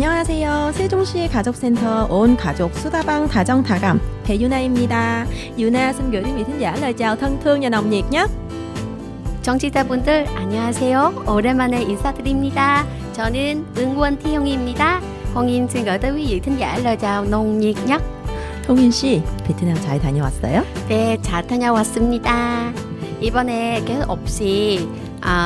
안녕하세요. 세종시 가족센터 온 가족 수다방 다정다감 배유나입니다. Yuna xin gửi đến quý thính giả lời chào thân thương và nồng nhiệt nhất. 정치자분들 안녕하세요. 오랜만에 인사드립니다. 저는 응원 Thi Hong입니다. Hong인 xin gửi tới quý vị thính giả lời chào nồng nhiệt nhất. 홍인 씨, 베트남 잘 다녀왔어요? 네, 잘 다녀왔습니다. 이번에 계획 없이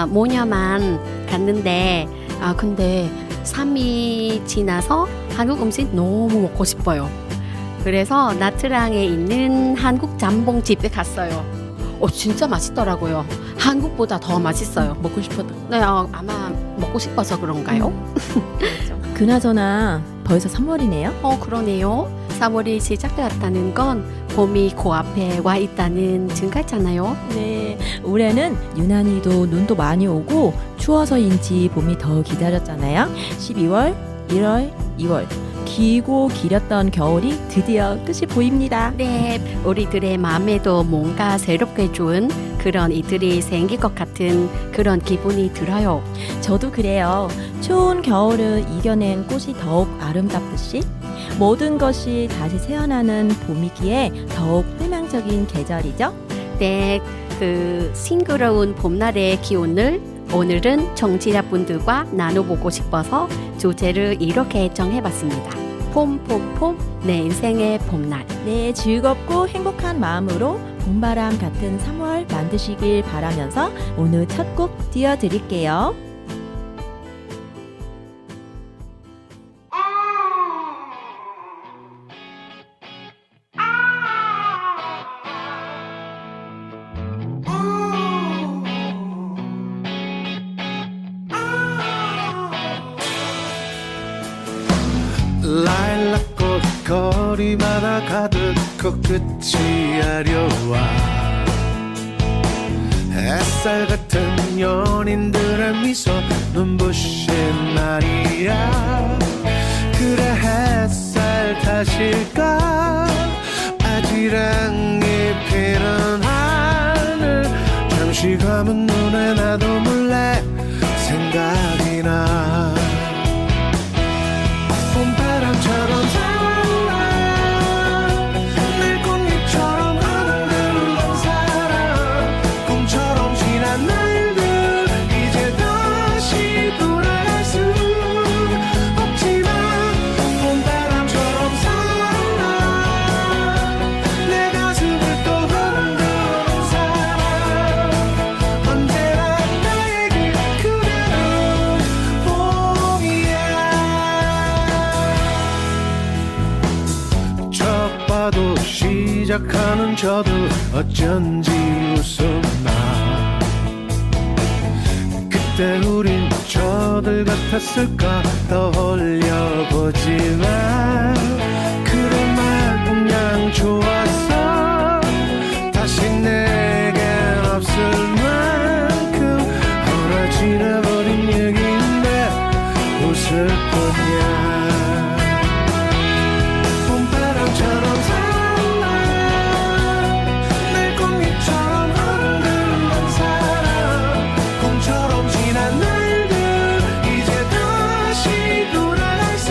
모녀만 갔는데 근데 3일 지나서 한국 음식 너무 먹고 싶어요. 그래서 나트랑에 있는 한국 짬뽕집에 갔어요. 진짜 맛있더라고요. 한국보다 더 맛있어요. 먹고 싶어도. 네, 아마 먹고 싶어서 그런가요? 그나저나 벌써 3월이네요. 그러네요. 3월이 시작되었다는 건 봄이 코앞에 와 있다는 증거잖아요. 네, 올해는 유난히도 눈도 많이 오고 추워서인지 봄이 더 기다렸잖아요. 12월, 1월, 2월 길고 길었던 겨울이 드디어 끝이 보입니다. 네, 우리들의 마음에도 뭔가 새롭게 준 그런 이들이 생길 것 같은 그런 기분이 들어요. 저도 그래요. 추운 겨울을 이겨낸 꽃이 더욱 아름답듯이 모든 것이 다시 새어나는 봄이기에 더욱 희망적인 계절이죠. 네, 그 싱그러운 봄날의 기운을 오늘은 청취자분들과 나눠보고 싶어서 주제를 이렇게 정해봤습니다. 폼, 내 인생의 봄날. 네, 즐겁고 행복한 마음으로 봄바람 같은 3월 만드시길 바라면서 오늘 첫 곡 띄워드릴게요. 라일락꽃 거리마다 가득 코끝이 아려와 햇살 같은 연인들의 미소 눈부신 날이야. 그래 햇살 탓일까 아지랑이 피는 하늘 잠시 감은 눈에 나도 몰래 생각이 나. 봄바람처럼 살아 날 꽃잎처럼 흔드는 사랑 꿈처럼 지난 날들 이제 다시 돌아갈 수 없지만 봄바람처럼 살아 내 가슴을 또 흔드는 사랑 언제나 나에게 그대는 봄이야. 첫 봐도 시작하는 저도 어쩐지 웃었나. 그때 우린 저들 같았을까 떠올려보지만 그런 마냥 좋았어. 다시 내겐 없을 만큼 멀어지나버린 얘기인데 웃을 뿐이야. 봄바람처럼 살아 날 꽃잎처럼 흔드는 사랑 꿈처럼 지난 날들 이제 다시 돌아갈 수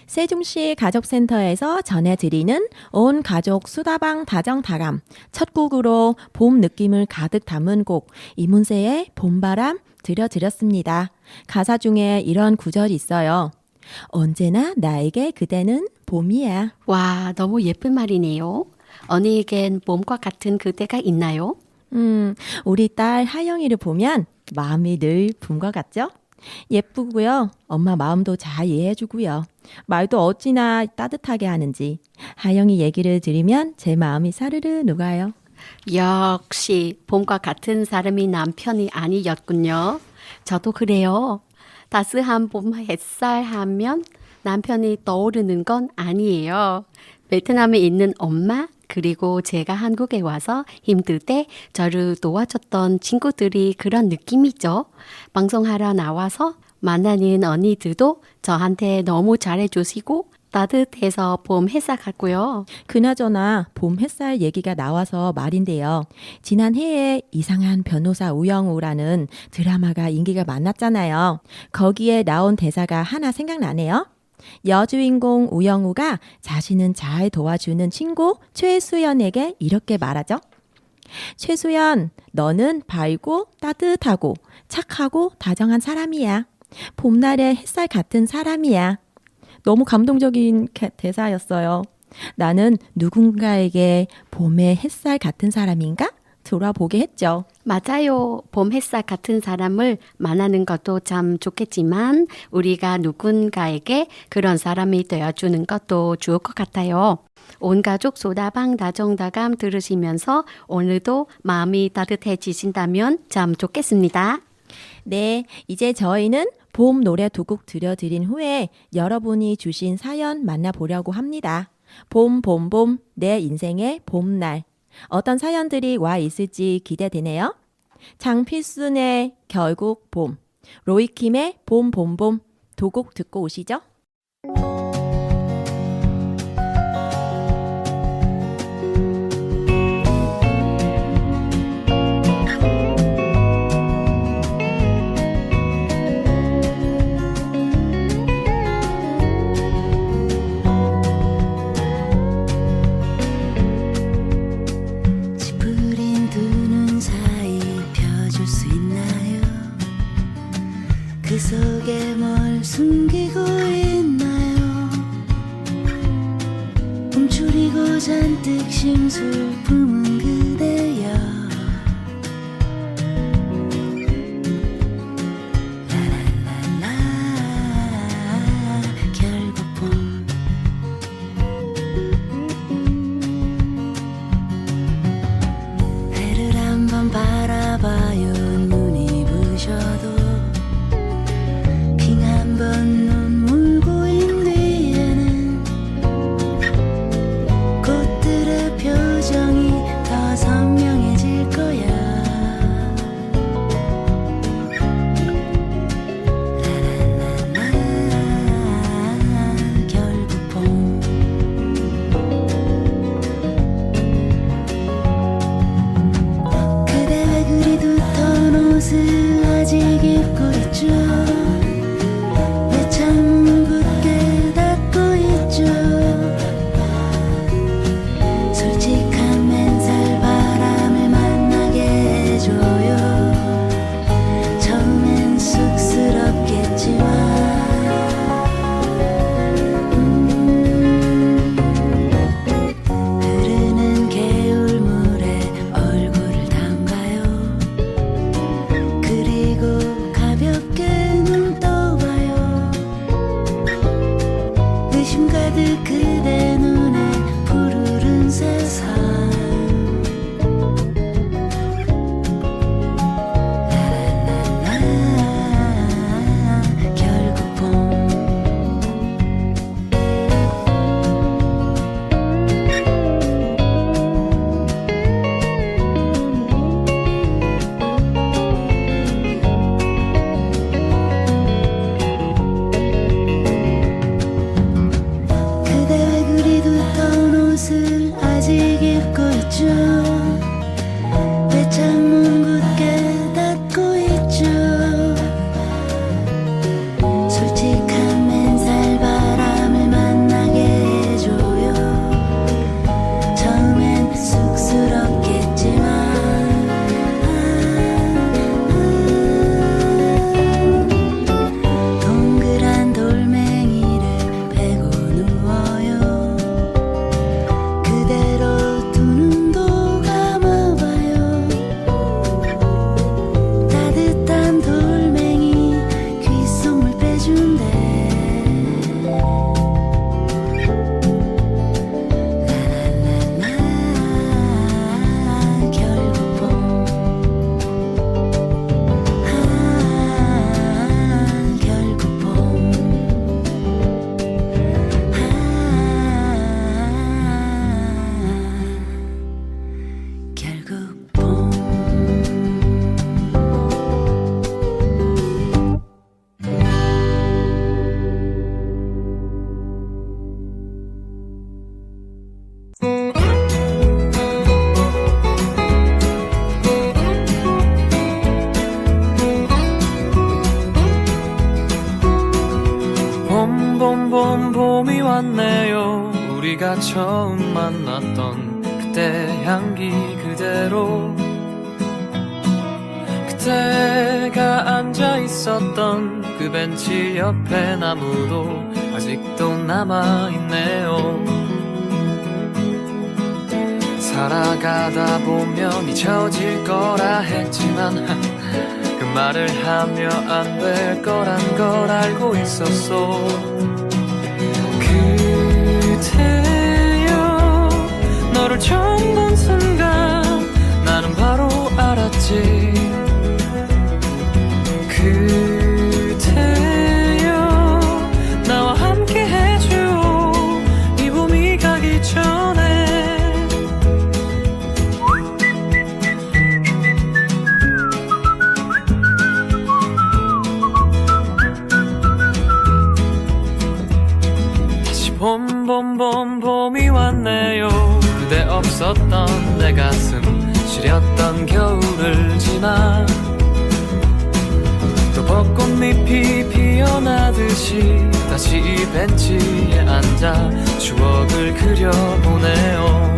세종시 가족센터에서 전해드리는 온 가족 수다방 다정다감 첫 곡으로 봄 느낌을 가득 담은 곡 이문세의 봄바람 들려드렸습니다. 가사 중에 이런 구절이 있어요. 언제나 나에게 그대는 봄이야. 와, 너무 예쁜 말이네요. 언니에겐 봄과 같은 그대가 있나요? 우리 딸 하영이를 보면 마음이 늘 봄과 같죠? 예쁘고요. 엄마 마음도 잘 이해해주고요. 말도 어찌나 따뜻하게 하는지 하영이 얘기를 들으면 제 마음이 사르르 녹아요. 역시 봄과 같은 사람이 남편이 아니었군요. 저도 그래요. 따스한 봄 햇살 하면 남편이 떠오르는 건 아니에요. 베트남에 있는 엄마 그리고 제가 한국에 와서 힘들 때 저를 도와줬던 친구들이 그런 느낌이죠. 방송하러 나와서 만나는 언니들도 저한테 너무 잘해주시고 따뜻해서 봄 햇살 같고요. 그나저나 봄 햇살 얘기가 나와서 말인데요. 지난해에 이상한 변호사 우영우라는 드라마가 인기가 많았잖아요. 거기에 나온 대사가 하나 생각나네요. 여주인공 우영우가 자신은 잘 도와주는 친구 최수연에게 이렇게 말하죠. 최수연, 너는 밝고 따뜻하고 착하고 다정한 사람이야. 봄날의 햇살 같은 사람이야. 너무 감동적인 대사였어요. 나는 누군가에게 봄의 햇살 같은 사람인가? 돌아보게 했죠. 맞아요. 봄 햇살 같은 사람을 만나는 것도 참 좋겠지만 우리가 누군가에게 그런 사람이 되어주는 것도 좋을 것 같아요. 온 가족 소다방 다정다감 들으시면서 오늘도 마음이 따뜻해지신다면 참 좋겠습니다. 네, 이제 저희는 봄 노래 두 곡 들려드린 후에 여러분이 주신 사연 만나보려고 합니다. 봄, 봄, 봄, 내 인생의 봄날. 어떤 사연들이 와 있을지 기대되네요. 장필순의 결국 봄, 로이킴의 봄, 봄, 봄 두 곡 듣고 오시죠. 지푸린 두 눈 사이 펴줄 수 있나요? 그 속에 뭘 숨기고 있나요? 움츠리고 잔뜩 심술 품은 그대여 라라라라 결국 봄 해를 한번 바라봐요. 눈이 부셔도 빙 한 번 눈물 고인 뒤에는 꽃들의 표정이 더 왔네요. 우리가 처음 만났던 그때 향기 그대로, 그때가 앉아 있었던 그 벤치 옆에 나무도 아직도 남아있네요. 살아가다 보면 잊혀질 거라 했지만 그 말을 하며 안 될 거란 걸 알고 있었어. 그때여 너를 처음 본 순간 나는 바로 알았지. 그때여 나와 함께 해줘 이 봄이 가기 전에. 다시 봄이 왔네요. 그대 없었던 내 가슴 시렸던 겨울을 지나 또 벚꽃잎이 피어나듯이 다시 이 벤치에 앉아 추억을 그려보네요.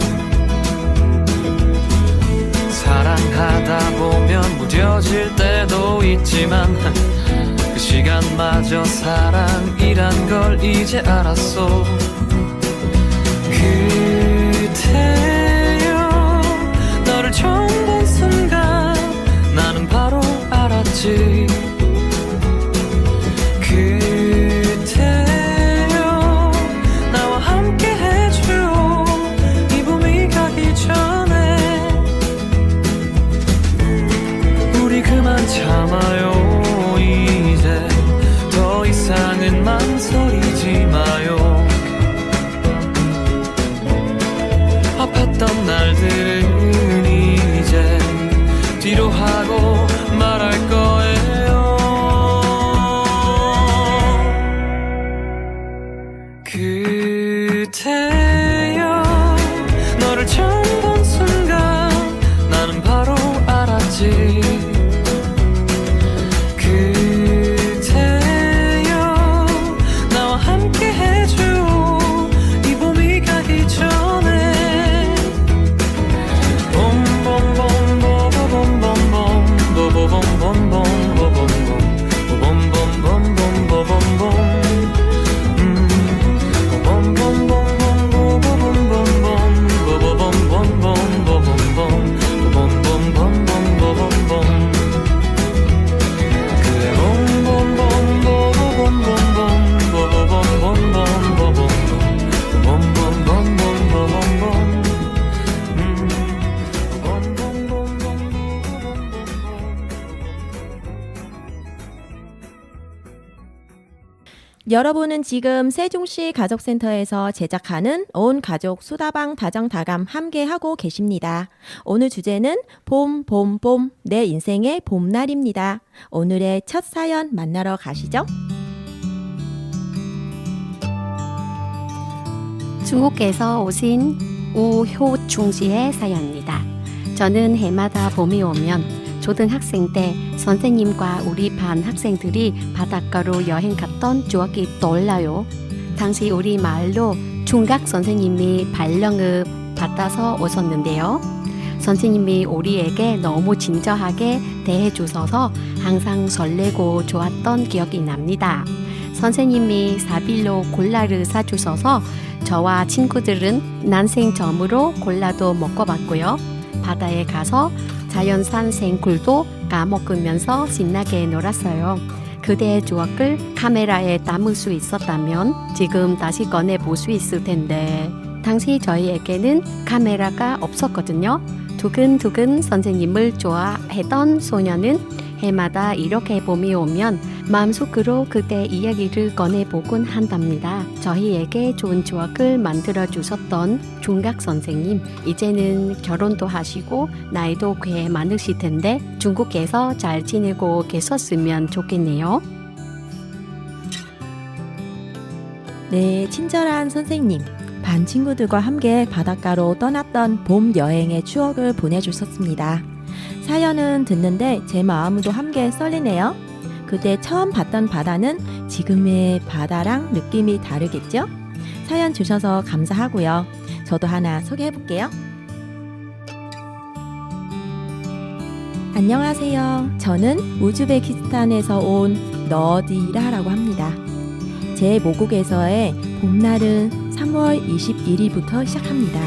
사랑하다 보면 무뎌질 때도 있지만 그 시간마저 사랑이란 걸 이제 알았어. 그때여 너를 처음 본 순간 나는 바로 알았지. 그때여 나와 함께 해줘 이 봄이 가기 전에. 우리 그만 참아요. 이제 더 이상은 망설이지 마요. 아팠던 날들은 이제 뒤로 하고 말할 거예요. 그때여 너를 처음 본 순간 나는 바로 알았지. 그때여 나와 함께 해줘 이 봄이 가기 전에. 여러분은 지금 세종시 가족센터에서 제작하는 온 가족 수다방 다정다감 함께하고 계십니다. 오늘 주제는 봄, 내 인생의 봄날입니다. 오늘의 첫 사연 만나러 가시죠. 중국에서 오신 우효충 씨의 사연입니다. 저는 해마다 봄이 오면 초등학생 때 선생님과 우리 반 학생들이 바닷가로 여행 갔던 추억이 떠올라요. 당시 우리 마을로 중각 선생님이 발령을 받아서 오셨는데요. 선생님이 우리에게 너무 친절하게 대해주셔서 항상 설레고 좋았던 기억이 납니다. 선생님이 사빌로 콜라를 사주셔서 저와 친구들은 난생점으로 콜라도 먹어봤고요. 바다에 가서 자연산 생굴도 까먹으면서 신나게 놀았어요. 그대의 추억을 카메라에 담을 수 있었다면 지금 다시 꺼내 볼 수 있을 텐데 당시 저희에게는 카메라가 없었거든요. 두근두근 선생님을 좋아했던 소녀는 해마다 이렇게 봄이 오면 마음속으로 그때 이야기를 꺼내보곤 한답니다. 저희에게 좋은 추억을 만들어주셨던 중각 선생님, 이제는 결혼도 하시고 나이도 꽤 많으실 텐데 중국에서 잘 지내고 계셨으면 좋겠네요. 네, 친절한 선생님. 반 친구들과 함께 바닷가로 떠났던 봄 여행의 추억을 보내주셨습니다. 사연은 듣는데 제 마음도 함께 썰리네요. 그때 처음 봤던 바다는 지금의 바다랑 느낌이 다르겠죠? 사연 주셔서 감사하고요. 저도 하나 소개해 볼게요. 안녕하세요. 저는 우즈베키스탄에서 온 너디라라고 합니다. 제 모국에서의 봄날은 3월 21일부터 시작합니다.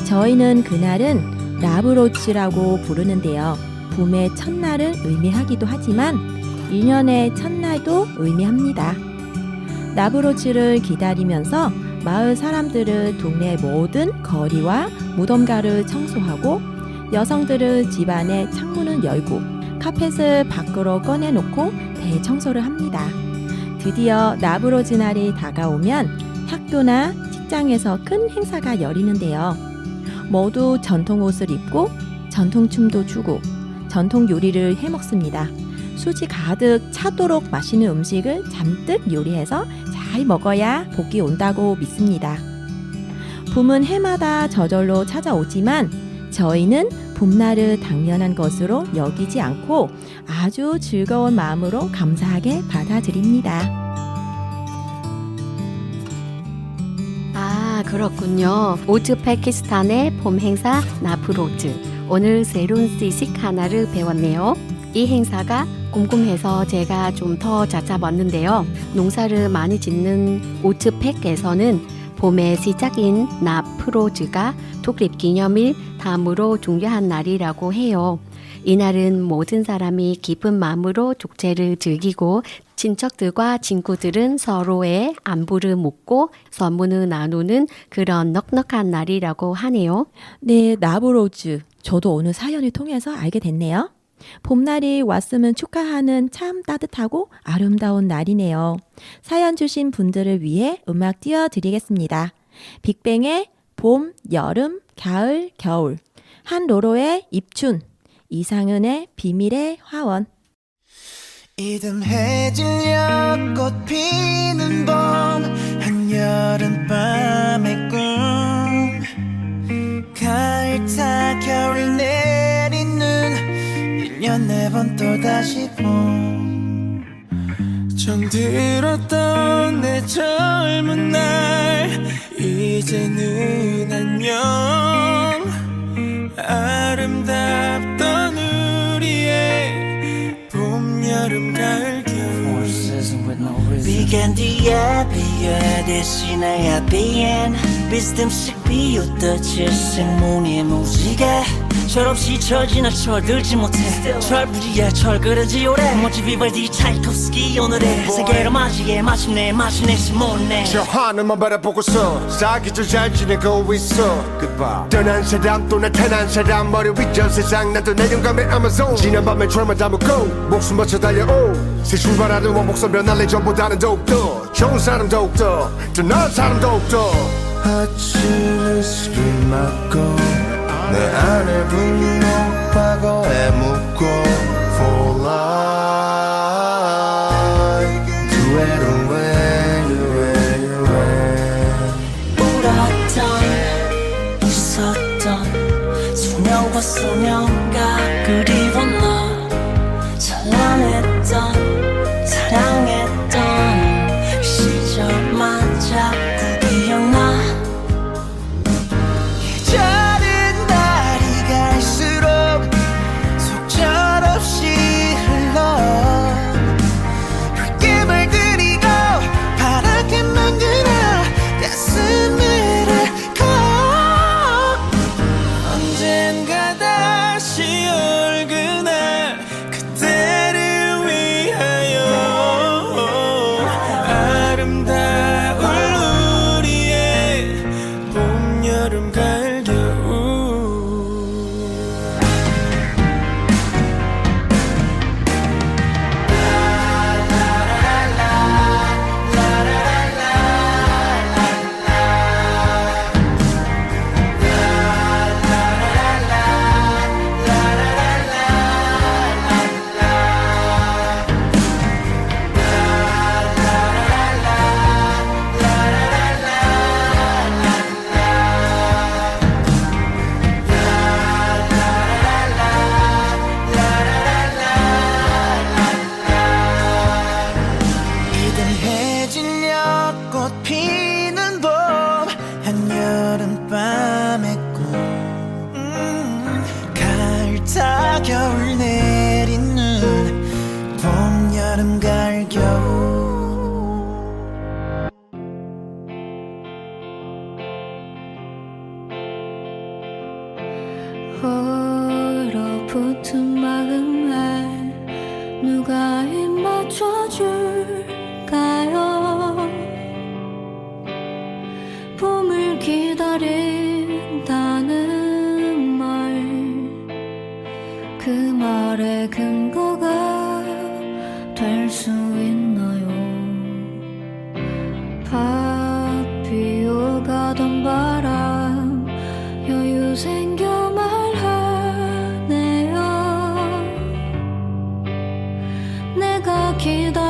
저희는 그날은 라브로츠라고 부르는데요. 봄의 첫날을 의미하기도 하지만 1년의 첫날도 의미합니다. 라브로츠를 기다리면서 마을 사람들은 동네 모든 거리와 무덤가를 청소하고 여성들은 집안의 창문을 열고 카펫을 밖으로 꺼내놓고 대청소를 합니다. 드디어 라브로즈 날이 다가오면 학교나 직장에서 큰 행사가 열리는데요. 모두 전통 옷을 입고 전통 춤도 추고 전통 요리를 해 먹습니다. 수지 가득 차도록 맛있는 음식을 잔뜩 요리해서 잘 먹어야 복이 온다고 믿습니다. 봄은 해마다 저절로 찾아오지만 저희는 봄날을 당연한 것으로 여기지 않고 아주 즐거운 마음으로 감사하게 받아들입니다. 아, 그렇군요. 우즈베키스탄의 봄 행사 나프로즈. 오늘 새로운 지식 하나를 배웠네요. 이 행사가 궁금해서 제가 좀 더 찾아봤는데요. 농사를 많이 짓는 우즈벡에서는 봄의 시작인 나프로즈가 독립기념일 다음으로 중요한 날이라고 해요. 이날은 모든 사람이 기쁜 마음으로 축제를 즐기고 친척들과 친구들은 서로의 안부를 묻고 선물을 나누는 그런 넉넉한 날이라고 하네요. 네, 나브로즈. 저도 오늘 사연을 통해서 알게 됐네요. 봄날이 왔으면 축하하는 참 따뜻하고 아름다운 날이네요. 사연 주신 분들을 위해 음악 띄워드리겠습니다. 빅뱅의 봄, 여름, 가을, 겨울, 한로로의 입춘, 이상은의 비밀의 화원. 이듬해질녘 꽃 피는 봄 한여름밤의 꿈 가을 타 겨울 내리는 1년 4번 또다시 봄 정들었던 내 젊은 날 이제는 안녕 아름답던 우리의 봄, 여름, 가을, 겨울 Began 뒤에 비에 대신에 비엔 비스듬씩 비웃던 질색무늬의 무지개 철없이 철지나 철들지 못해 철부지에 철그러지 오래 멋지 비발디 차이콥스키 오늘의 세계로 맞이해 마침내 심었네 저 하늘만 바라보고서 사기절 잘 지내고 있어 Goodbye 떠난 사람 또 나타난 사람 머리 위 저 세상 나도 내 영감의 아마존 지난 밤에 철만 담고 목숨 바쳐 달려오 새 출발하는 원목선 변할래 전보다는 더욱더 좋은 사람 더욱더 더 나은 사람 더욱더 아침을 술 맞고 내 안에 분노 과거에 묻고 For life Do it away 울었던 웃었던 소녀와 소녀가 그리워 너 찬란했던 사랑했던 시절만 자꾸 기억나 계절은 날이 갈수록 속절없이 흘러 기다린다는 말, 그 말의 근거가 될 수 있나요? 밭 피어가던 바람 여유 생겨 말하네요. 내가 기다린다는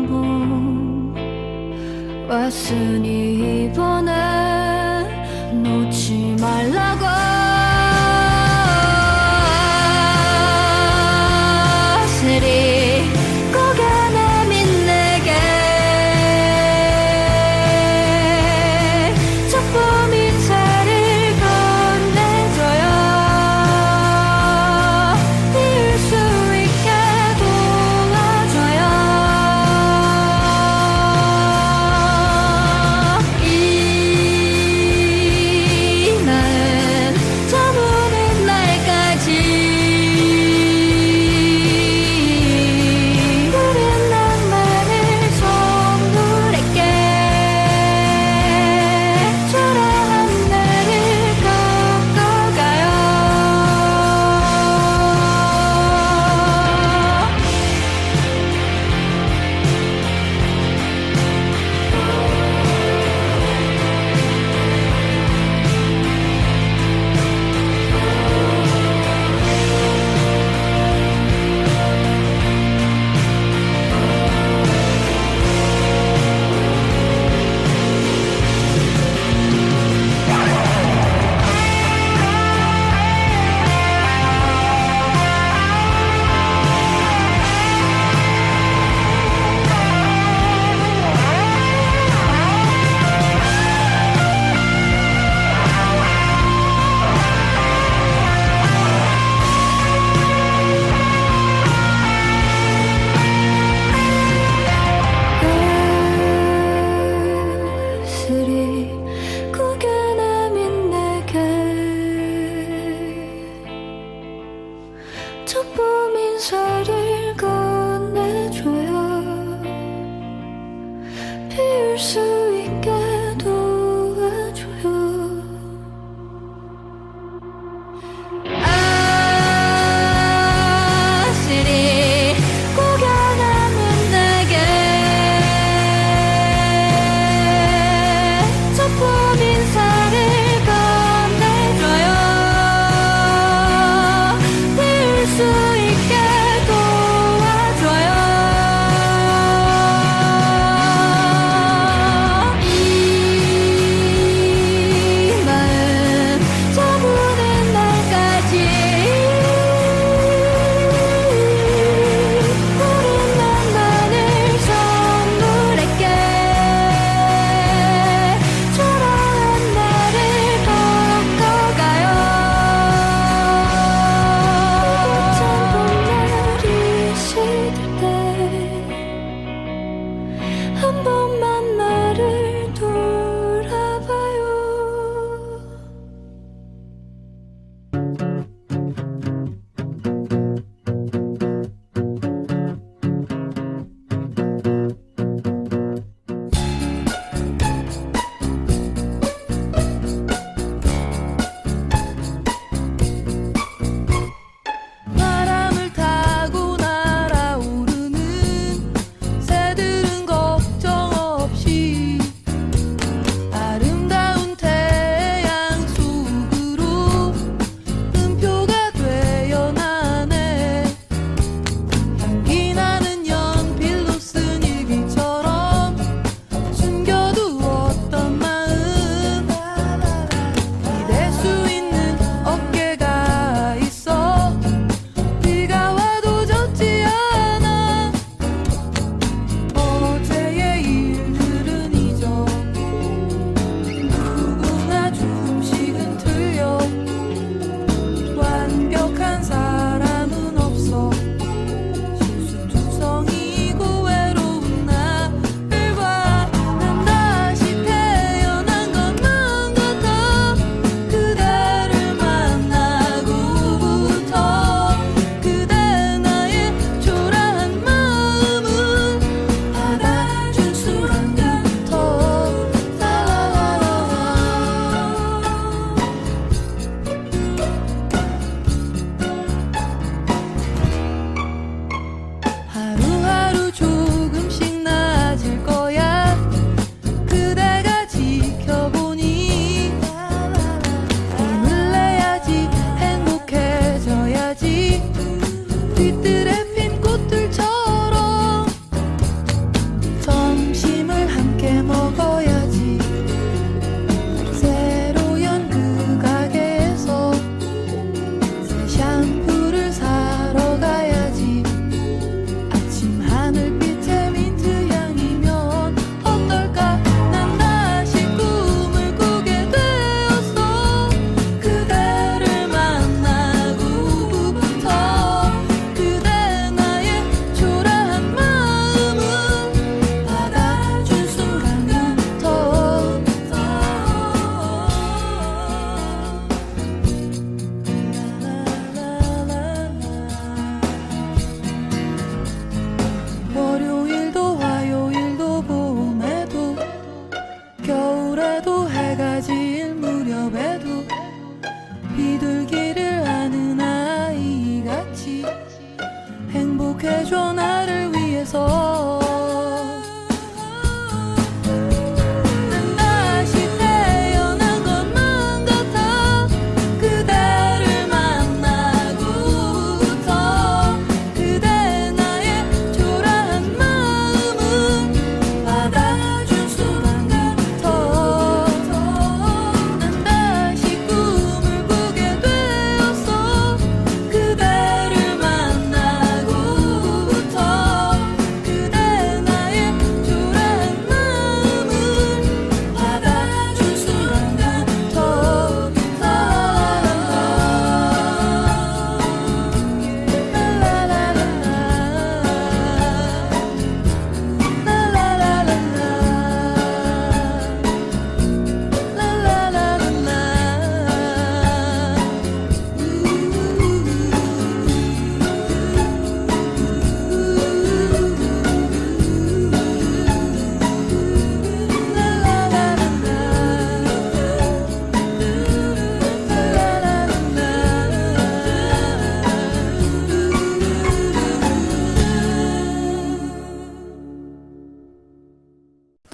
봄 왔으니 이번에 놓지 말라고. 고개 내민 내게 작품 인사를 건네줘요. 피울 수 있게 도와줘요.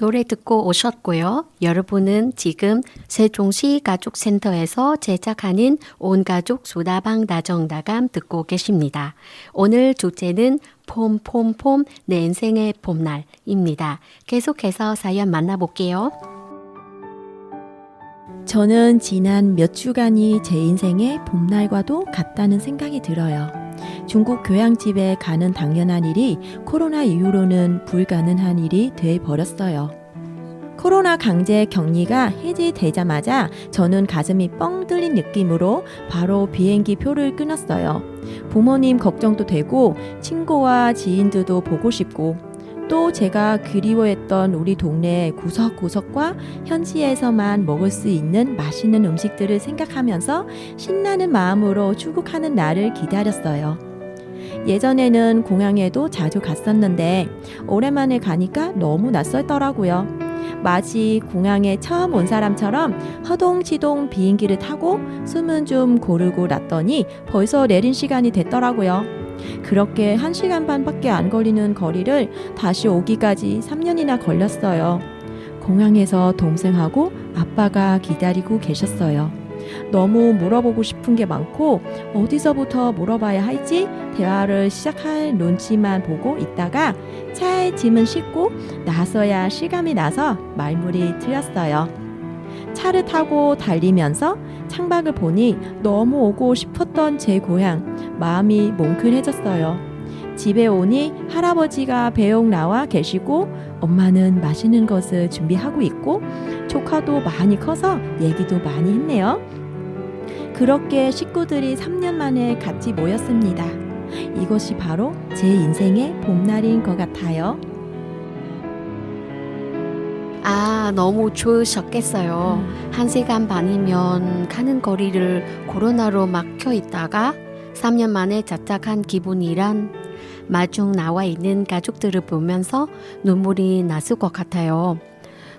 노래 듣고 오셨고요. 여러분은 지금 세종시 가족센터에서 제작하는 온가족 수다방 다정다감 듣고 계십니다. 오늘 주제는 폼폼폼 내 인생의 봄날입니다. 계속해서 사연 만나볼게요. 저는 지난 몇 주간이 제 인생의 봄날과도 같다는 생각이 들어요. 중국 교양집에 가는 당연한 일이 코로나 이후로는 불가능한 일이 돼 버렸어요. 코로나 강제 격리가 해제되자마자 저는 가슴이 뻥 뚫린 느낌으로 바로 비행기 표를 끊었어요. 부모님 걱정도 되고 친구와 지인들도 보고 싶고 또 제가 그리워했던 우리 동네 구석구석과 현지에서만 먹을 수 있는 맛있는 음식들을 생각하면서 신나는 마음으로 출국하는 날을 기다렸어요. 예전에는 공항에도 자주 갔었는데 오랜만에 가니까 너무 낯설더라고요. 마치 공항에 처음 온 사람처럼 허동지동 비행기를 타고 숨은 좀 고르고 났더니 벌써 내린 시간이 됐더라고요. 그렇게 1시간 반밖에 안 걸리는 거리를 다시 오기까지 3년이나 걸렸어요. 공항에서 동생하고 아빠가 기다리고 계셨어요. 너무 물어보고 싶은 게 많고 어디서부터 물어봐야 할지 대화를 시작할 눈치만 보고 있다가 차에 짐은 싣고 나서야 실감이 나서 말문이 트였어요. 차를 타고 달리면서 창밖을 보니 너무 오고 싶었던 제 고향, 마음이 뭉클해졌어요. 집에 오니 할아버지가 배웅 나와 계시고 엄마는 맛있는 것을 준비하고 있고 조카도 많이 커서 얘기도 많이 했네요. 그렇게 식구들이 3년 만에 같이 모였습니다. 이것이 바로 제 인생의 봄날인 것 같아요. 아, 너무 좋으셨겠어요. 1시간 반이면 가는 거리를 코로나로 막혀 있다가 3년 만에 자작한 기분이란 마중 나와 있는 가족들을 보면서 눈물이 났을 것 같아요.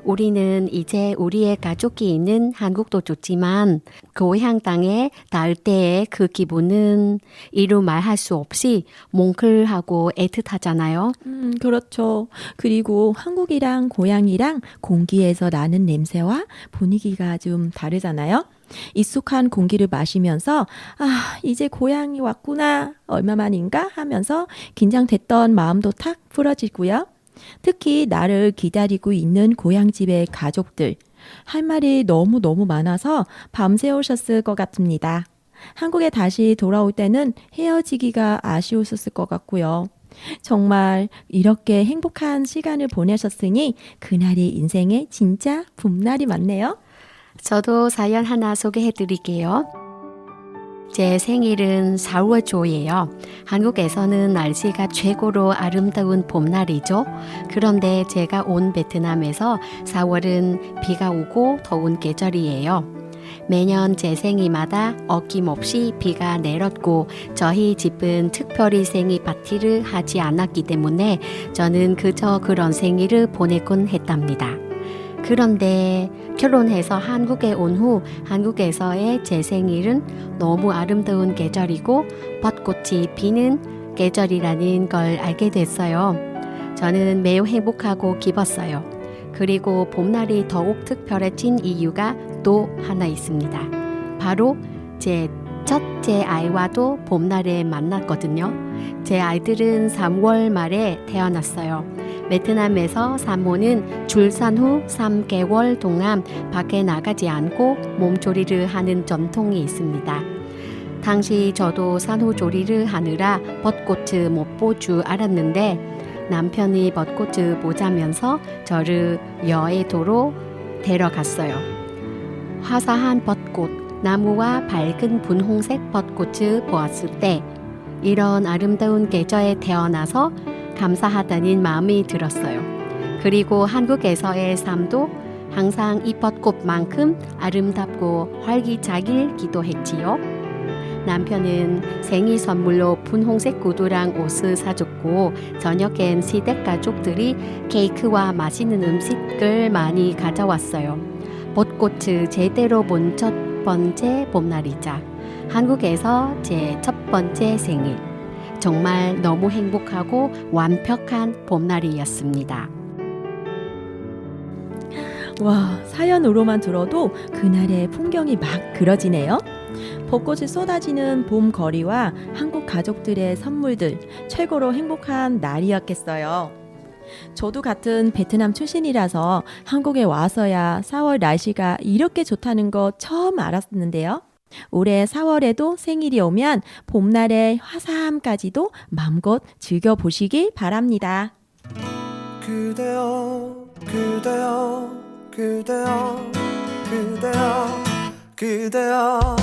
우리는 이제 우리의 가족이 있는 한국도 좋지만 고향 땅에 닿을 때의 그 기분은 이루 말할 수 없이 뭉클하고 애틋하잖아요. 그렇죠. 그리고 한국이랑 고향이랑 공기에서 나는 냄새와 분위기가 좀 다르잖아요. 익숙한 공기를 마시면서 이제 고향이 왔구나 얼마만인가 하면서 긴장됐던 마음도 탁 풀어지고요. 특히 나를 기다리고 있는 고향집의 가족들 할 말이 너무너무 많아서 밤새우셨을 것 같습니다. 한국에 다시 돌아올 때는 헤어지기가 아쉬우셨을 것 같고요. 정말 이렇게 행복한 시간을 보내셨으니 그날이 인생의 진짜 봄날이 맞네요. 저도 사연 하나 소개해 드릴게요. 제 생일은 4월 초예요. 한국에서는 날씨가 최고로 아름다운 봄날이죠. 그런데 제가 온 베트남에서 4월은 비가 오고 더운 계절이에요. 매년 제 생일마다 어김없이 비가 내렸고 저희 집은 특별히 생일 파티를 하지 않았기 때문에 저는 그저 그런 생일을 보내곤 했답니다. 그런데 결혼해서 한국에 온 후 한국에서의 제 생일은 너무 아름다운 계절이고 벚꽃이 피는 계절이라는 걸 알게 됐어요. 저는 매우 행복하고 기뻤어요. 그리고 봄날이 더욱 특별해진 이유가 또 하나 있습니다. 바로 제 첫째 아이와도 봄날에 만났거든요. 제 아이들은 3월 말에 태어났어요. 베트남에서 산모는 출산 후 3개월 동안 밖에 나가지 않고 몸조리를 하는 전통이 있습니다. 당시 저도 산후조리를 하느라 벚꽃을 못 볼 줄 알았는데 남편이 벚꽃을 보자면서 저를 여의도로 데려갔어요. 화사한 벚꽃, 나무와 밝은 분홍색 벚꽃을 보았을 때 이런 아름다운 계절에 태어나서 감사하다는 마음이 들었어요. 그리고 한국에서의 삶도 항상 이 벚꽃만큼 아름답고 활기차길 기도했지요. 남편은 생일 선물로 분홍색 구두랑 옷을 사줬고 저녁엔 시댁 가족들이 케이크와 맛있는 음식을 많이 가져왔어요. 벚꽃을 제대로 본 첫 번째 봄날이자 한국에서 제 첫 번째 생일. 정말 너무 행복하고 완벽한 봄날이었습니다. 와, 사연으로만 들어도 그날의 풍경이 막 그려지네요. 벚꽃이 쏟아지는 봄 거리와 한국 가족들의 선물들, 최고로 행복한 날이었겠어요. 저도 같은 베트남 출신이라서 한국에 와서야 4월 날씨가 이렇게 좋다는 거 처음 알았는데요. 올해 4월에도 생일이 오면 봄날의 화사함까지도 마음껏 즐겨보시기 바랍니다. 그대여 그대여 그대여 그대여 그대여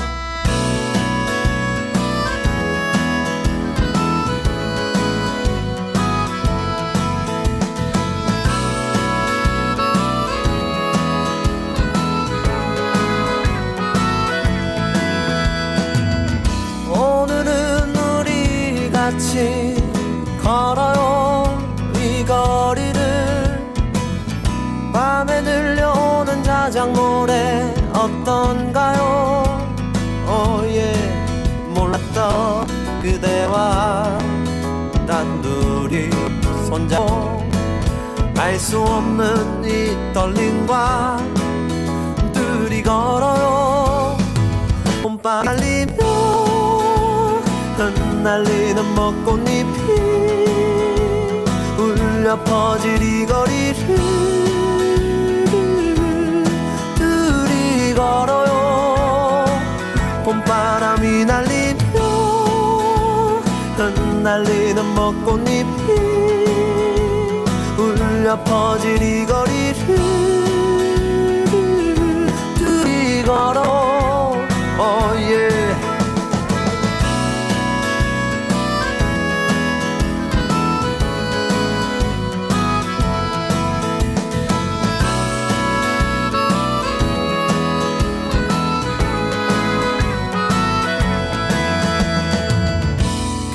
오늘은 우리 같이 걸어요 이 거리를 밤에 들려오는 자작 노래 어떤가요 오예 몰랐던 그대와 단둘이 손잡고 알 수 없는 이 떨림과 둘이 걸어요 봄바람 날리며 흩날리는 벚꽃잎이 울려 퍼질 이 거리를 둘이 걸어요 봄바람이 날리며 흩날리는 벚꽃잎이 울려 퍼질 이 거리를 둘이 걸어 yeah.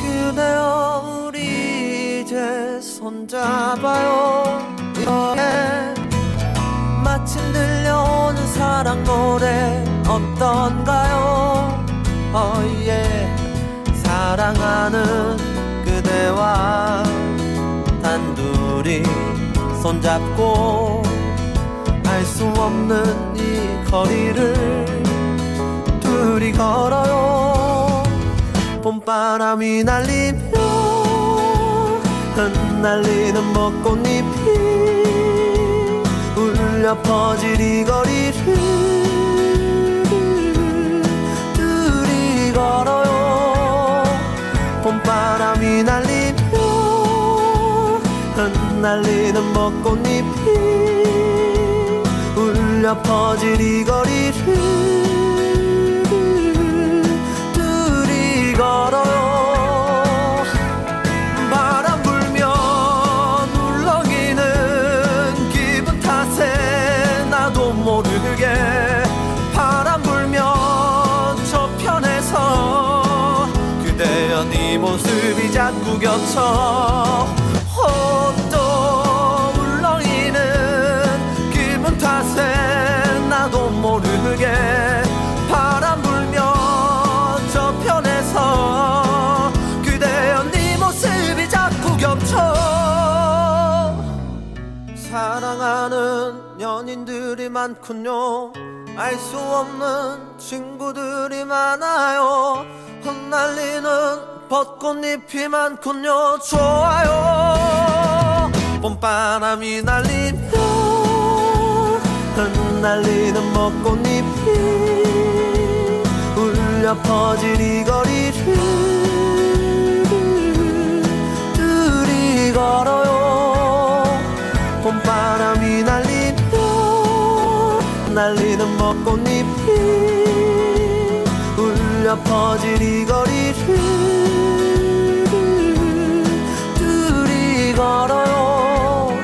그대여 우리 이제 손잡아요 이번에 마침 들려오는 사랑 노래 어떤가요 사랑하는 그대와 단둘이 손잡고 알 수 없는 이 거리를 둘이 걸어요 봄바람이 날리며 흩날리는 벚꽃잎이 울려 퍼질 이 거리를 둘이 걸어요 봄바람이 날리며 흩날리는 벚꽃잎이 울려 퍼질 이 거리를 둘이 걸어요 바람 불면 울렁이는 기분 탓에 나도 모르게 바람 불면 저편에서 그대여 네 모습이 자꾸 겹쳐 또 울렁이는 기분 탓에 나도 모르게 바람 불면 저편에서 그대여 네 모습이 자꾸 겹쳐 사랑하는 연인들이 많군요 알 수 없는 친구들이 많아요 흩날리는 벚꽃잎이 많군요 좋아요 봄바람이 날리며 흩날리는 벚꽃잎이 울려 퍼질 이 거리를 둘이 걸어요 봄바람이 날리며 흩날리는 벚꽃잎이 울려 퍼질 이 거리를 둘이 걸어요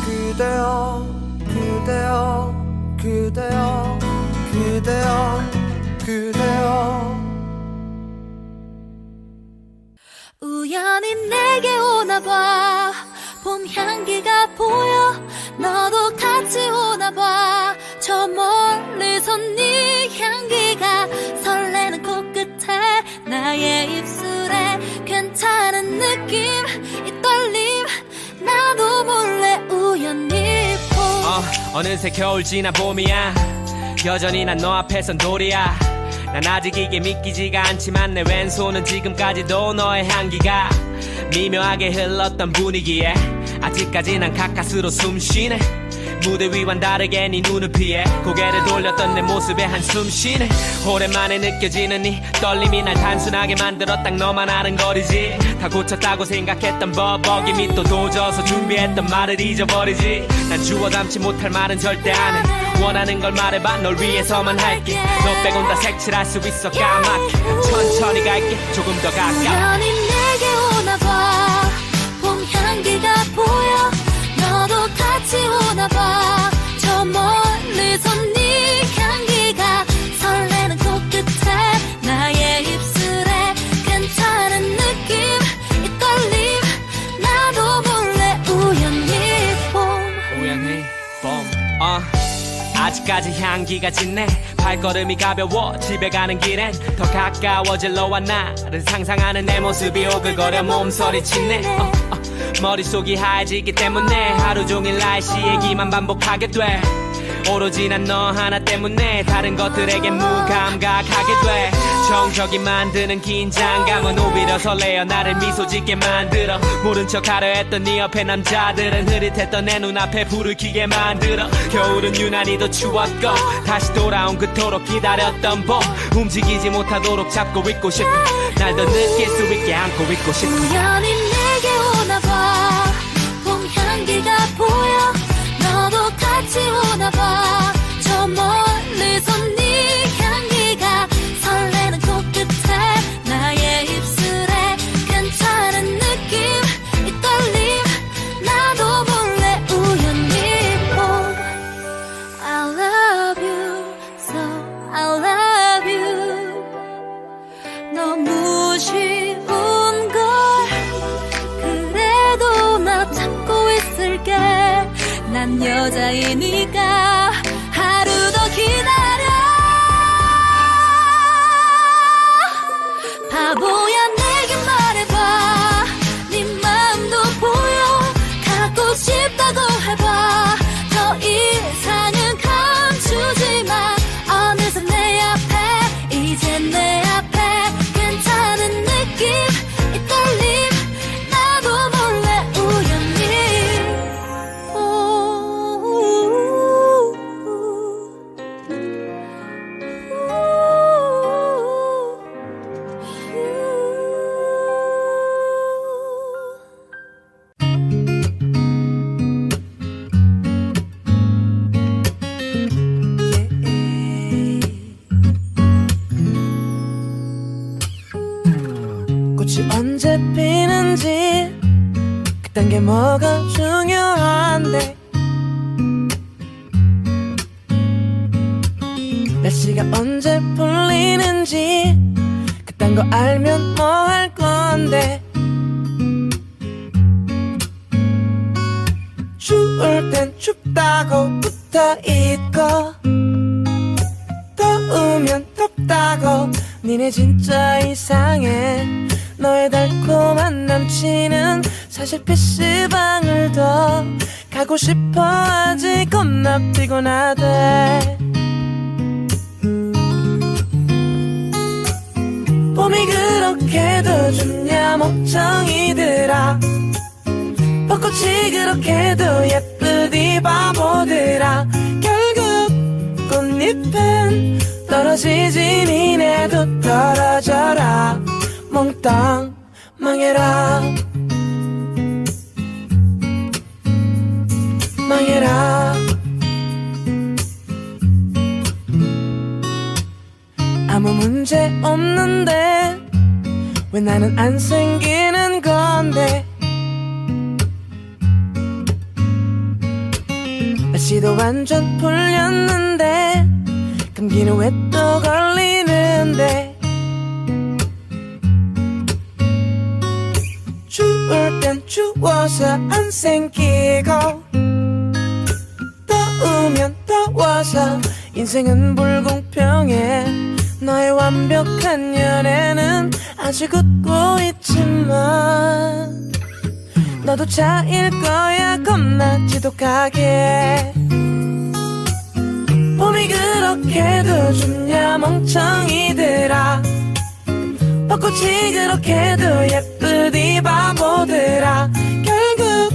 그대여 그대여 그대여 그대여 그대여 우연히 내게 오나봐 봄 향기가 보여 너도 같이 오나봐 저 멀리서 네 향기가 설레는 코끝에 나의 입술에 괜찮은 느낌 이 떨림 나도 몰래 우연히 어느새 겨울 지나 봄이야. 여전히 난 너 앞에선 돌이야. 난 아직 이게 믿기지가 않지만 내 왼손은 지금까지도 너의 향기가 미묘하게 흘렀던 분위기에 아직까지 난 가까스로 숨쉬네. 무대 위와는 다르게 네 눈을 피해 고개를 돌렸던 내 모습에 한숨 쉬네. 오랜만에 느껴지는 이 떨림이 날 단순하게 만들어 딱 너만 아는 거리지. 다 고쳤다고 생각했던 버벅임이 또 도져서 준비했던 말을 잊어버리지. 난 주워 담지 못할 말은 절대 안 해. 원하는 걸 말해봐. 널 위해서만 할게. 너 빼곤 다 색칠할 수 있어 까맣게. 천천히 갈게. 조금 더 가까워. 우연히 내게 오나봐. 봄 향기가 보여. 너도 같이 오나봐. 저 멀리서 네 향기가 설레는 코끝에 나의 입술에 괜찮은 느낌 이 떨림 나도 몰래 우연히 봄. 우연히 봄. 아직까지 향기가 짙네. 발걸음이 가벼워 집에 가는 길엔 더 가까워질 너와 나를 상상하는 내 모습이 오글거려 몸서리치네. 머릿속이 하얘지기 때문에 하루 종일 날씨 얘기만 반복하게 돼. 오로지 난 너 하나 때문에 다른 것들에게 무감각하게 돼. 정적이 만드는 긴장감은 오히려 설레어 나를 미소 짓게 만들어. 모른 척하려 했던 네 옆에 남자들은 흐릿했던 내 눈앞에 불을 켜게 만들어. 겨울은 유난히도 추웠고 다시 돌아온 그토록 기다렸던 봄. 움직이지 못하도록 잡고 있고 싶어. 날 더 느낄 수 있게 안고 있고 싶어. 우연히 내게 오나봐. 봄 향기가 보여. 너도 같이 오나봐. 저 멀리서 네 향기가 설레는 코끝에 나의 입술에 괜찮은 느낌 이 떨림 나도 몰래 우연히 봄. I love you so I love you. 너무 쉬운 걸 그래도 나 참고 있을게. 난 여자이니까 하루 더 기다려. 바보야 내게 말해봐. 네 마음도 보여. 갖고 싶다고 해봐. 더 이상은 감추지마. 어느새 내 앞에 이제 내 앞에 괜찮은 느낌 이 떨림 나도 몰래 우연히 꽃이 언제 피는지 그딴 게 뭐가 중요한데. 날씨가 언제 풀리는지 그딴 거 알면 뭐 할 건데. 추울 땐 춥다고 붙어 있고 더우면 덥다고. 니네 진짜 이상해. 너의 달콤한 남친은 사실 PC방을 더 가고 싶어 하지. 겁나 피곤하대. 봄이 그렇게도 좋냐 멍청이들아. 벚꽃이 그렇게도 예쁘디 바보들아. 결국 꽃잎은 떨어지지. 니네도 떨어져라. 몽땅 망해라. 망해라. 아무 문제 없는데 왜 나는 안 생기는 건데. 날씨도 완전 풀렸는데 감기는 왜 또 걸리는데. 추울 땐 추워서 안 생기고 더우면 더워서. 인생은 불공평해. 너의 완벽한 연애는 아직 웃고 있지만 너도 차일 거야 겁나 지독하게. 봄이 그렇게도 좋냐 멍청이들아 벚꽃이 그렇게도 예쁘디 바보들아 결국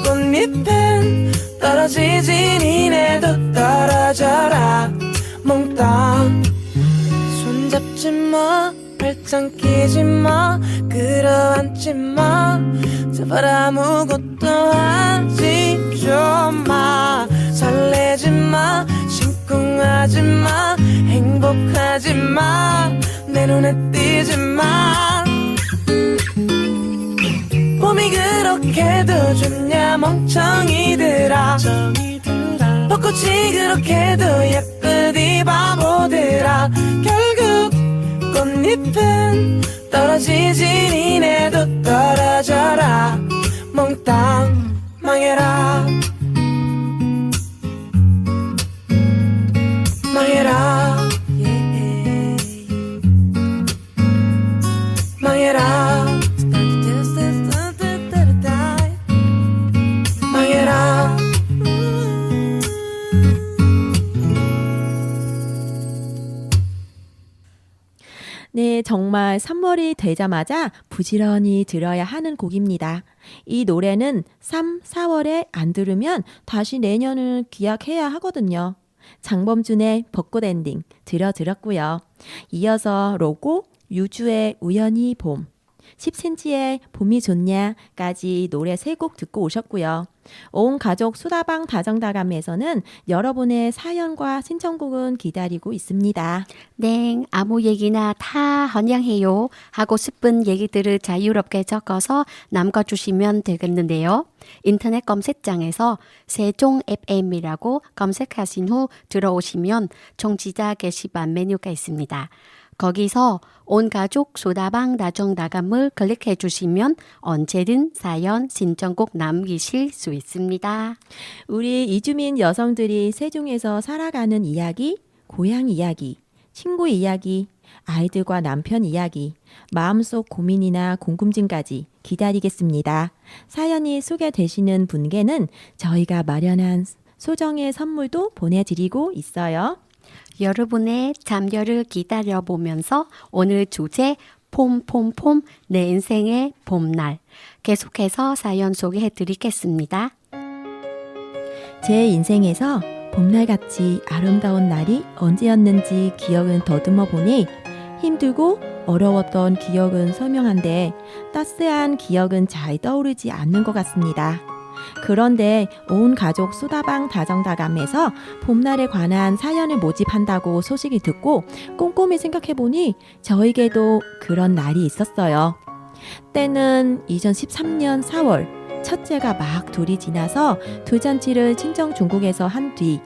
꽃잎은 떨어지지 니네도 떨어져라 몽땅 손잡지 마 발짱 끼지 마 끌어안지 마 제발 아무것도 하지 좀마 설레지 마 심쿵하지 마 행복하지 마 내 눈에 띄지 마 봄이 그렇게도 좋냐 멍청이들아 벚꽃이 그렇게도 예쁘디 바보들아 결국 꽃잎은 떨어지지 니네도 떨어져라 몽땅 망해라 망해라 망해라 망해라 네, 정말 3월이 되자마자 부지런히 들어야 하는 곡입니다. 이 노래는 3, 4월에 안 들으면 다시 내년을 기약해야 하거든요. 장범준의 벚꽃 엔딩 들었고요. 이어서 로고 유주의 우연히 봄, 10cm의 봄이 좋냐까지 노래 3곡 듣고 오셨고요. 온 가족 수다방 다정다감에서는 여러분의 사연과 신청곡은 기다리고 있습니다. 네, 아무 얘기나 다 환영해요. 하고 싶은 얘기들을 자유롭게 적어서 남겨주시면 되겠는데요. 인터넷 검색창에서 세종 FM이라고 검색하신 후 들어오시면 청취자 게시판 메뉴가 있습니다. 거기서 온 가족 소다방 다정다감을 클릭해 주시면 언제든 사연, 신청곡 남기실 수 있습니다. 우리 이주민 여성들이 세종에서 살아가는 이야기, 고향 이야기, 친구 이야기, 아이들과 남편 이야기, 마음속 고민이나 궁금증까지 기다리겠습니다. 사연이 소개되시는 분께는 저희가 마련한 소정의 선물도 보내드리고 있어요. 여러분의 참여를 기다려보면서 오늘 주제 폼폼폼 내 인생의 봄날 계속해서 사연 소개해드리겠습니다. 제 인생에서 봄날같이 아름다운 날이 언제였는지 기억은 더듬어 보니 힘들고 어려웠던 기억은 선명한데 따스한 기억은 잘 떠오르지 않는 것 같습니다. 그런데 온 가족 수다방 다정다감에서 봄날에 관한 사연을 모집한다고 소식이 듣고 꼼꼼히 생각해보니 저에게도 그런 날이 있었어요. 때는 2013년 4월 첫째가 막 둘이 지나서 돌잔치를 친정 중국에서 한 뒤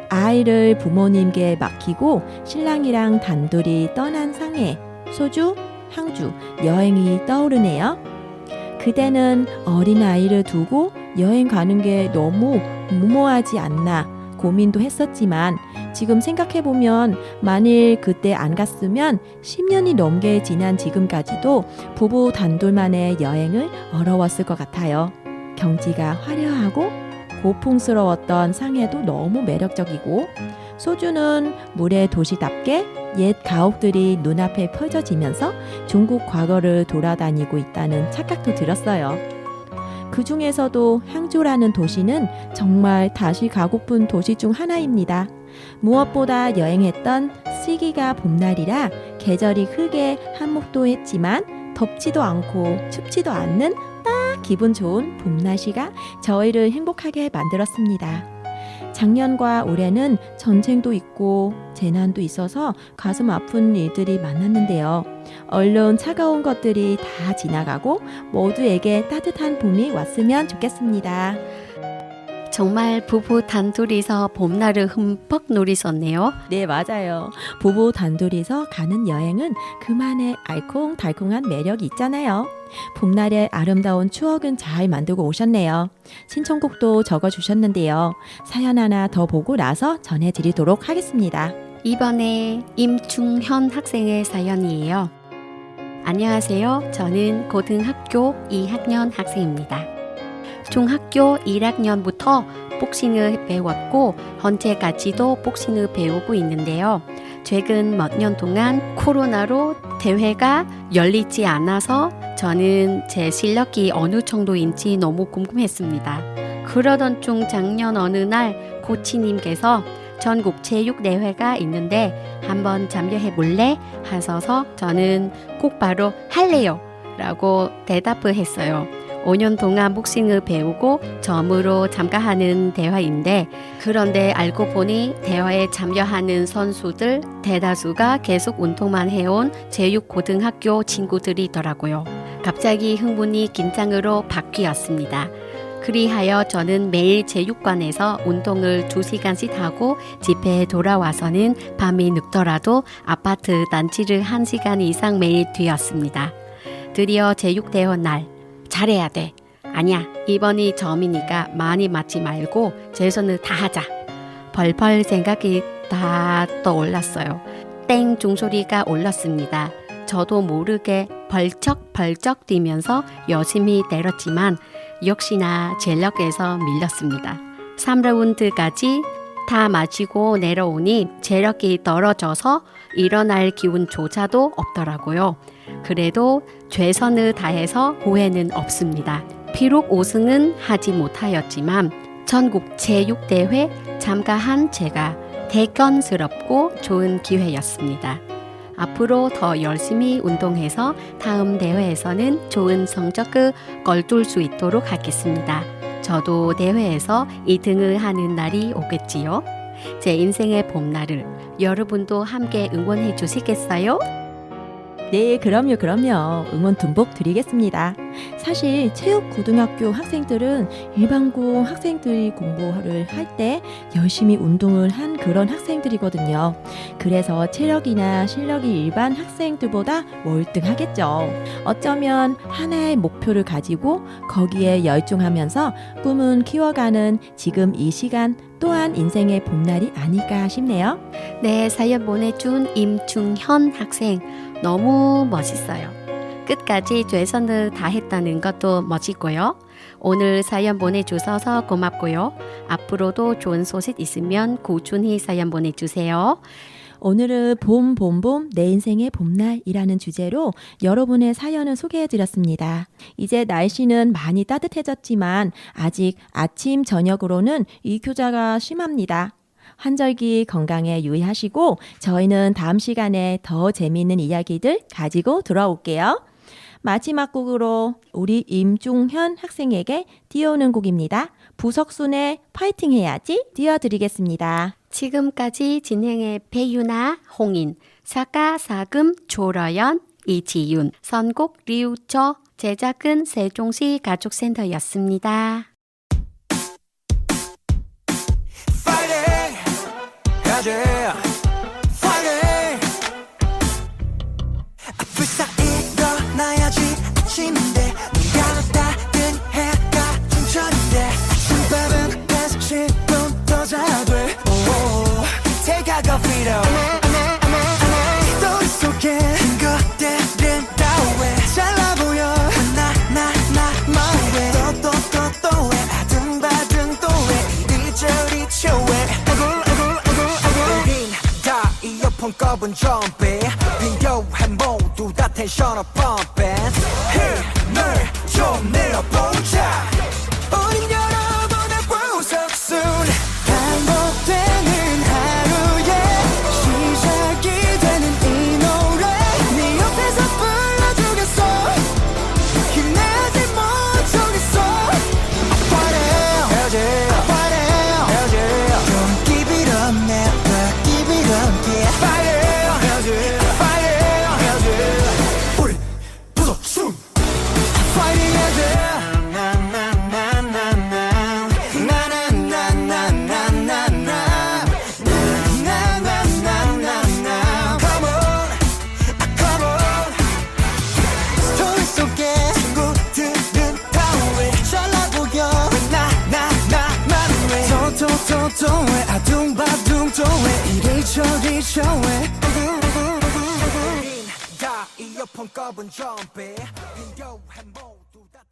아이를 부모님께 맡기고 신랑이랑 단둘이 떠난 상해 소주, 향주, 여행이 떠오르네요. 그때는 어린아이를 두고 여행 가는 게 너무 무모하지 않나 고민도 했었지만 지금 생각해보면 만일 그때 안 갔으면 10년이 넘게 지난 지금까지도 부부 단둘만의 여행을 어려웠을 것 같아요. 경치가 화려하고 고풍스러웠던 상해도 너무 매력적이고 소주는 물의 도시답게 옛 가옥들이 눈앞에 펼쳐지면서 중국 과거를 돌아다니고 있다는 착각도 들었어요. 그 중에서도 항저우라는 도시는 정말 다시 가고픈 도시 중 하나입니다. 무엇보다 여행했던 시기가 봄날이라 계절이 크게 한몫도 했지만 덥지도 않고 춥지도 않는 딱 기분 좋은 봄날씨가 저희를 행복하게 만들었습니다. 작년과 올해는 전쟁도 있고 재난도 있어서 가슴 아픈 일들이 많았는데요. 얼른 차가운 것들이 다 지나가고 모두에게 따뜻한 봄이 왔으면 좋겠습니다. 정말 부부 단둘이서 봄날을 흠뻑 누리셨네요. 네, 맞아요. 부부 단둘이서 가는 여행은 그만의 알콩달콩한 매력이 있잖아요. 봄날의 아름다운 추억은 잘 만들고 오셨네요. 신청곡도 적어주셨는데요. 사연 하나 더 보고 나서 전해드리도록 하겠습니다. 이번에 임충현 학생의 사연이에요. 안녕하세요. 저는 고등학교 2학년 학생입니다. 중학교 1학년부터 복싱을 배웠고 현재까지도 복싱을 배우고 있는데요. 최근 몇 년 동안 코로나로 대회가 열리지 않아서 저는 제 실력이 어느 정도인지 너무 궁금했습니다. 그러던 중 작년 어느 날 코치님께서 전국 체육대회가 있는데 한번 참여해 볼래? 하셔서 저는 곧바로 할래요! 라고 대답을 했어요. 5년 동안 복싱을 배우고 처음으로 참가하는 대회인데 그런데 알고 보니 대회에 참여하는 선수들 대다수가 계속 운동만 해온 체육고등학교 친구들이더라고요. 갑자기 흥분이 긴장으로 바뀌었습니다. 그리하여 저는 매일 체육관에서 운동을 2시간씩 하고 집에 돌아와서는 밤이 늦더라도 아파트 단지를 1시간 이상 매일 뛰었습니다. 드디어 체육대회 날 잘해야 돼. 아니야, 이번이 처음이니까 많이 맞지 말고 최선을 다하자. 벌벌 생각이 다 떠올랐어요. 땡 종소리가 올랐습니다. 저도 모르게 벌쩍벌쩍 뛰면서 열심히 때렸지만 역시나 체력에서 밀렸습니다. 3라운드까지 다 마치고 내려오니 체력이 떨어져서 일어날 기운조차도 없더라고요. 그래도 최선을 다해서 후회는 없습니다. 비록 우승은 하지 못하였지만 전국체육대회 참가한 제가 대견스럽고 좋은 기회였습니다. 앞으로 더 열심히 운동해서 다음 대회에서는 좋은 성적을 거둘 수 있도록 하겠습니다. 저도 대회에서 2등을 하는 날이 오겠지요. 제 인생의 봄날을 여러분도 함께 응원해 주시겠어요? 네, 그럼요. 응원 듬뿍 드리겠습니다. 사실 체육고등학교 학생들은 일반고 학생들이 공부를 할 때 열심히 운동을 한 그런 학생들이거든요. 그래서 체력이나 실력이 일반 학생들보다 월등하겠죠. 어쩌면 하나의 목표를 가지고 거기에 열중하면서 꿈은 키워가는 지금 이 시간 또한 인생의 봄날이 아닐까 싶네요. 네, 사연 보내준 임중현 학생 너무 멋있어요. 끝까지 최선을 다했다는 것도 멋지고요. 오늘 사연 보내주셔서 고맙고요. 앞으로도 좋은 소식 있으면 꾸준히 사연 보내주세요. 오늘은 봄 내 인생의 봄날이라는 주제로 여러분의 사연을 소개해드렸습니다. 이제 날씨는 많이 따뜻해졌지만 아직 아침 저녁으로는 일교차가 심합니다. 환절기 건강에 유의하시고 저희는 다음 시간에 더 재미있는 이야기들 가지고 돌아올게요. 마지막 곡으로 우리 임중현 학생에게 띄워오는 곡입니다. 부석순의 파이팅 해야지 띄워드리겠습니다. 지금까지 진행의 배유나, 홍인, 작가 사금, 조러연, 이지윤, 선곡 류저, 제작은 세종시 가족센터였습니다. Fighting 해야지 Fighting 불사 일어나야지 아침인데 눈 감았다 뜬 해가 춘천인데 아침밥은 계속 10분 더 자야 돼 Take out the freedom 스토리 속에 것들은 다 왜 잘나 보여 나 말해 또 왜 아등바등 또 왜 이리저리 쳐왜 우린 다 이어폰 꺼본 좀비 비교해 모두 다 텐션업 펌핑 힘을 좀 내려보자 우린 여러분의 부석순 반복되는 하루에 시작이 되는 이 노래 네 옆에서 불러주겠어 힘내지 못하겠어 Fighting Don't give it up never give it up yeah Fighting 우리 부석순 Fighting 스토리 속에 친구들은 다 왜 잘나 보여 나만 왜 왜 아둥바둥 또왜 이리저리 저왜 다 이어폰 꺼본 좀비 비교해 모두 다